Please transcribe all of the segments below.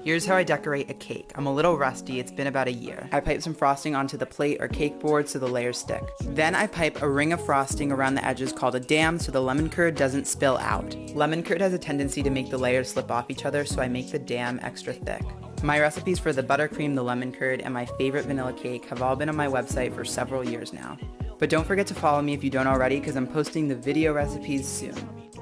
Here's how I decorate a cake. I'm a little rusty, it's been about a year. I pipe some frosting onto the plate or cake board so the layers stick. Then I pipe a ring of frosting around the edges called a dam so the lemon curd doesn't spill out. Lemon curd has a tendency to make the layers slip off each other, so I make the dam extra thick. My recipes for the buttercream, the lemon curd, and my favorite vanilla cake have all been on my website for several years now. But don't forget to follow me if you don't already, because I'm posting the video recipes soon.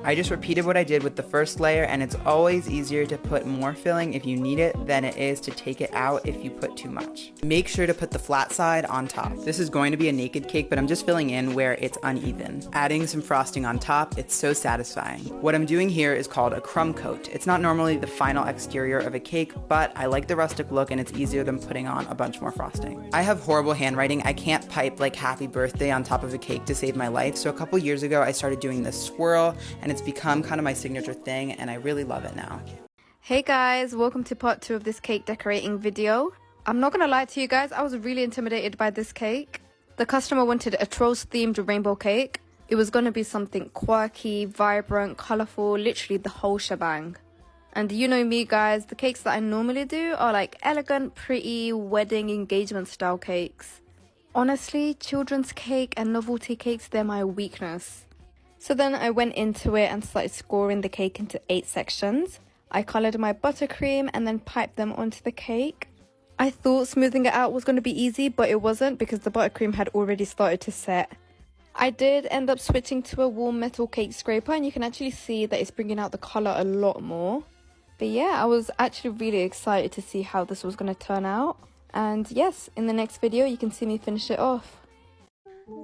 I just repeated what I did with the first layer, and it's always easier to put more filling if you need it than it is to take it out if you put too much. Make sure to put the flat side on top. This is going to be a naked cake, but I'm just filling in where it's uneven. Adding some frosting on top, it's so satisfying. What I'm doing here is called a crumb coat. It's not normally the final exterior of a cake, but I like the rustic look and it's easier than putting on a bunch more frosting. I have horrible handwriting. I can't pipe like happy birthday on top of a cake to save my life, so a couple years ago I started doing this swirl, and it's become kind of my signature thing, and I really love it now. Hey guys, welcome to part 2 of this cake decorating video. I'm not gonna lie to you guys, I was really intimidated by this cake. The customer wanted a Trolls themed rainbow cake. It was gonna be something quirky, vibrant, colourful, literally the whole shebang. And you know me guys, the cakes that I normally do are like elegant, pretty, wedding, engagement style cakes. Honestly, children's cake and novelty cakes, they're my weakness. So then I went into it and started scoring the cake into 8 sections. I coloured my buttercream and then piped them onto the cake. I thought smoothing it out was going to be easy, but it wasn't because the buttercream had already started to set. I did end up switching to a warm metal cake scraper, and you can actually see that it's bringing out the colour a lot more. But yeah, I was actually really excited to see how this was going to turn out. And yes, in the next video you can see me finish it off.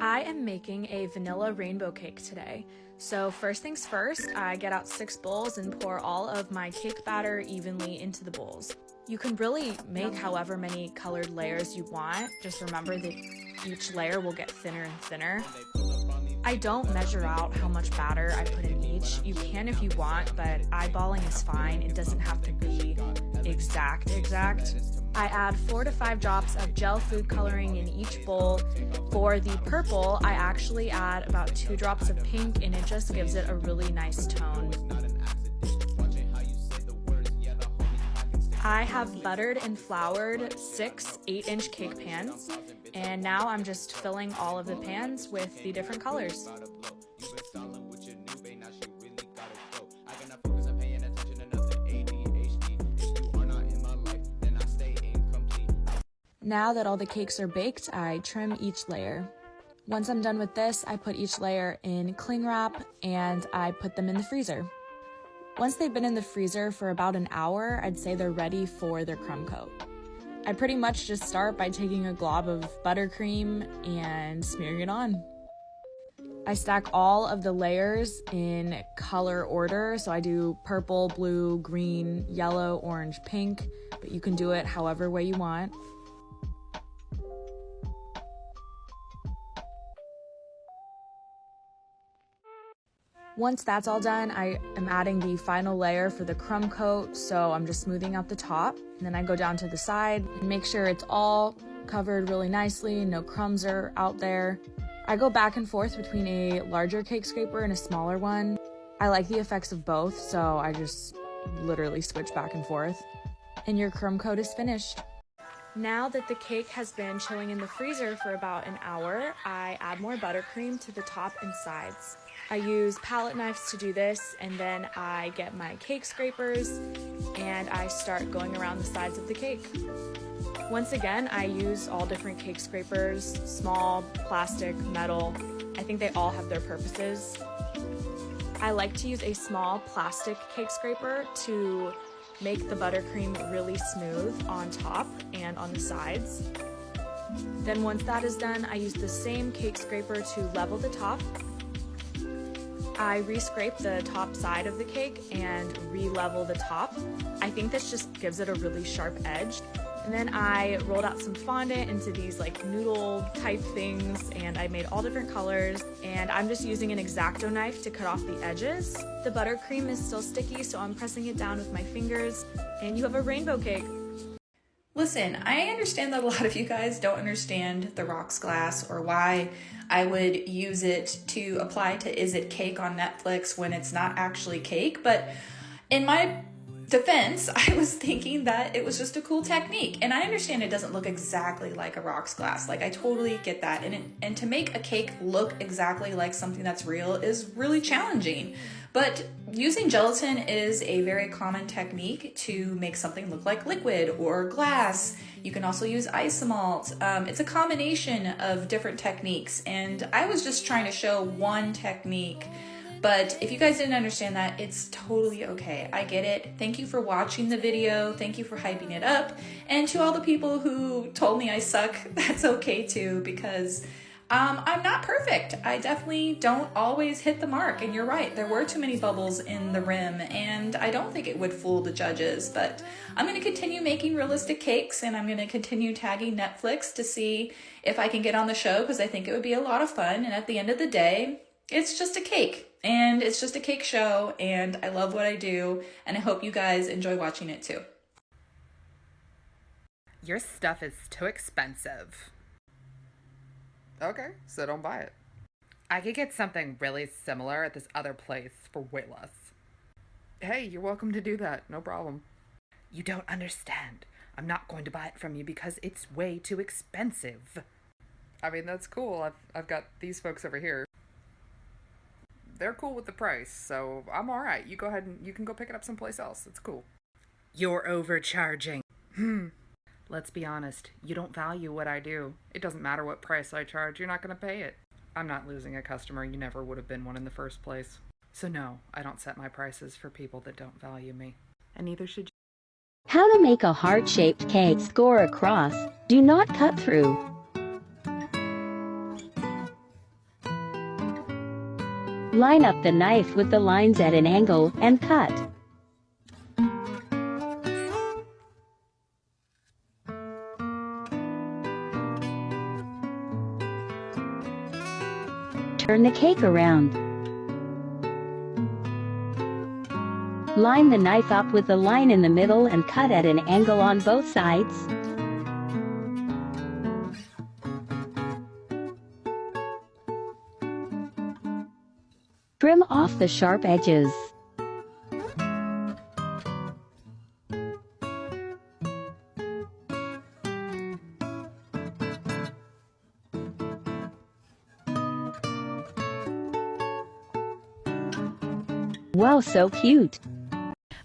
I am making a vanilla rainbow cake today. So first things first, I get out 6 bowls and pour all of my cake batter evenly into the bowls. You can really make however many colored layers you want. Just remember that each layer will get thinner and thinner. I don't measure out how much batter I put in each. You can if you want, but eyeballing is fine. It doesn't have to be exact. I add 4 to 5 drops of gel food coloring in each bowl. For the purple, I actually add about 2 drops of pink, and it just gives it a really nice tone. I have buttered and floured 6 8-inch cake pans, and now I'm just filling all of the pans with the different colors. Now that all the cakes are baked, I trim each layer. Once I'm done with this, I put each layer in cling wrap and I put them in the freezer. Once they've been in the freezer for about an hour, I'd say they're ready for their crumb coat. I pretty much just start by taking a glob of buttercream and smearing it on. I stack all of the layers in color order, so I do purple, blue, green, yellow, orange, pink, but you can do it however way you want. Once that's all done, I am adding the final layer for the crumb coat, so I'm just smoothing out the top. And then I go down to the side and make sure it's all covered really nicely, no crumbs are out there. I go back and forth between a larger cake scraper and a smaller one. I like the effects of both, so I just literally switch back and forth. And your crumb coat is finished. Now that the cake has been chilling in the freezer for about an hour, I add more buttercream to the top and sides. I use palette knives to do this, and then I get my cake scrapers and I start going around the sides of the cake. Once again, I use all different cake scrapers, small, plastic, metal. I think they all have their purposes. I like to use a small plastic cake scraper to make the buttercream really smooth on top and on the sides. Then once that is done, I use the same cake scraper to level the top. I re-scrape the top side of the cake and re-level the top. I think this just gives it a really sharp edge. And then I rolled out some fondant into these like noodle type things, and I made all different colors, and I'm just using an X-Acto knife to cut off the edges. The buttercream is still sticky, so I'm pressing it down with my fingers, and you have a rainbow cake. Listen, I understand that a lot of you guys don't understand the rocks glass or why I would use it to apply to Is It Cake on Netflix when it's not actually cake, but in my defense, I was thinking that it was just a cool technique. And I understand it doesn't look exactly like a rocks glass. Like, I totally get that. And to make a cake look exactly like something that's real is really challenging. But using gelatin is a very common technique to make something look like liquid or glass. You can also use isomalt. It's a combination of different techniques. And I was just trying to show one technique. But if you guys didn't understand that, it's totally okay. I get it. Thank you for watching the video. Thank you for hyping it up. And to all the people who told me I suck, that's okay too, because I'm not perfect. I definitely don't always hit the mark. And you're right, there were too many bubbles in the rim, and I don't think it would fool the judges. But I'm going to continue making realistic cakes, and I'm going to continue tagging Netflix to see if I can get on the show, because I think it would be a lot of fun. And at the end of the day, it's just a cake. And it's just a cake show, and I love what I do, and I hope you guys enjoy watching it too. Your stuff is too expensive. Okay, so don't buy it. I could get something really similar at this other place for way less. Hey, you're welcome to do that. No problem. You don't understand. I'm not going to buy it from you because it's way too expensive. I mean, that's cool. I've got these folks over here. They're cool with the price, so I'm all right. You go ahead and you can go pick it up someplace else. It's cool. You're overcharging. Let's be honest. You don't value what I do. It doesn't matter what price I charge. You're not going to pay it. I'm not losing a customer. You never would have been one in the first place. So no, I don't set my prices for people that don't value me. And neither should you. How to make a heart-shaped cake. Score across. Do not cut through. Line up the knife with the lines at an angle and cut. Turn the cake around. Line the knife up with the line in the middle and cut at an angle on both sides. Trim off the sharp edges. Wow, so cute.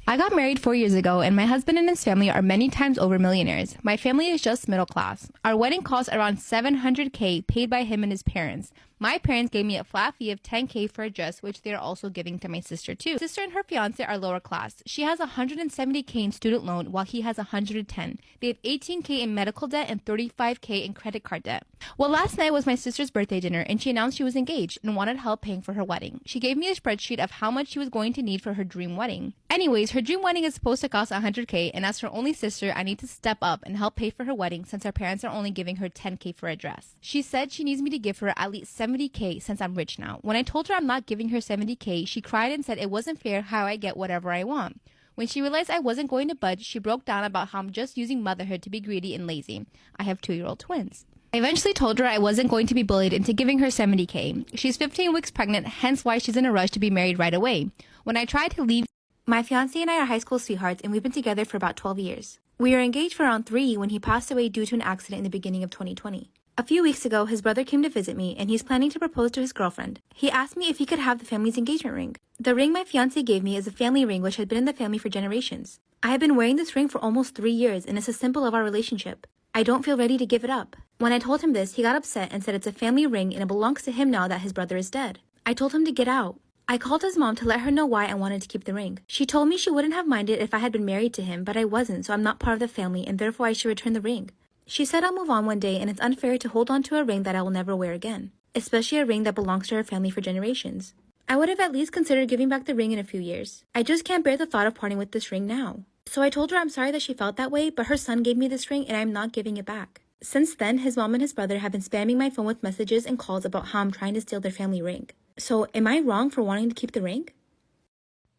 I got married 4 years ago, and my husband and his family are many times over millionaires. My family is just middle class. Our wedding cost around $700K, paid by him and his parents. My parents gave me a flat fee of $10K for a dress, which they are also giving to my sister too. My sister and her fiance are lower class. She has $170K in student loan, while he has $110. They have $18K in medical debt and $35K in credit card debt. Well, last night was my sister's birthday dinner, and she announced she was engaged and wanted help paying for her wedding. She gave me a spreadsheet of how much she was going to need for her dream wedding. Anyways, her dream wedding is supposed to cost $100K, and as her only sister, I need to step up and help pay for her wedding since her parents are only giving her $10K for a dress. She said she needs me to give her at least $70K since I'm rich now. When I told her I'm not giving her $70K, she cried and said it wasn't fair how I get whatever I want. When she realized I wasn't going to budge, she broke down about how I'm just using motherhood to be greedy and lazy. I have 2-year-old twins. I eventually told her I wasn't going to be bullied into giving her $70K. She's 15 weeks pregnant, hence why she's in a rush to be married right away. When I tried to leave, my fiancé and I are high school sweethearts, and we've been together for about 12 years. We were engaged for around 3 when he passed away due to an accident in the beginning of 2020. A few weeks ago, his brother came to visit me, and he's planning to propose to his girlfriend. He asked me if he could have the family's engagement ring. The ring my fiancé gave me is a family ring which had been in the family for generations. I have been wearing this ring for almost 3 years, and it's a symbol of our relationship. I don't feel ready to give it up. When I told him this, he got upset and said it's a family ring and it belongs to him now that his brother is dead. I told him to get out. I called his mom to let her know why I wanted to keep the ring. She told me she wouldn't have minded if I had been married to him, but I wasn't, so I'm not part of the family, and therefore I should return the ring. She said I'll move on one day, and it's unfair to hold on to a ring that I will never wear again, especially a ring that belongs to her family for generations. I would have at least considered giving back the ring in a few years. I just can't bear the thought of parting with this ring now. So I told her I'm sorry that she felt that way, but her son gave me this ring and I'm not giving it back. Since then, his mom and his brother have been spamming my phone with messages and calls about how I'm trying to steal their family ring. So am I wrong for wanting to keep the ring?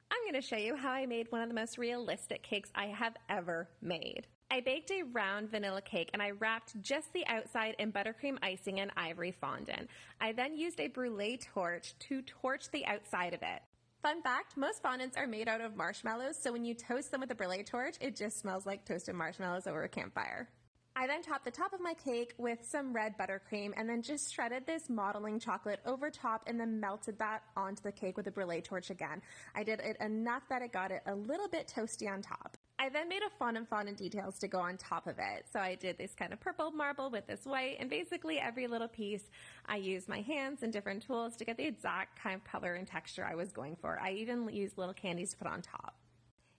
I'm going to show you how I made one of the most realistic cakes I have ever made. I baked a round vanilla cake and I wrapped just the outside in buttercream icing and ivory fondant. I then used a brulee torch to torch the outside of it. Fun fact, most fondants are made out of marshmallows, so when you toast them with a Brûlée torch, it just smells like toasted marshmallows over a campfire. I then topped the top of my cake with some red buttercream and then just shredded this modeling chocolate over top and then melted that onto the cake with a Brûlée torch again. I did it enough that it got it a little bit toasty on top. I then made a fondant details to go on top of it. So I did this kind of purple marble with this white, and basically every little piece I used my hands and different tools to get the exact kind of color and texture I was going for. I even used little candies to put on top.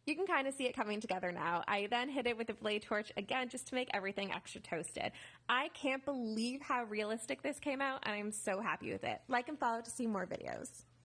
You can kind of see it coming together now. I then hit it with a Brûlée torch again just to make everything extra toasted. I can't believe how realistic this came out, and I'm so happy with it. Like and follow to see more videos.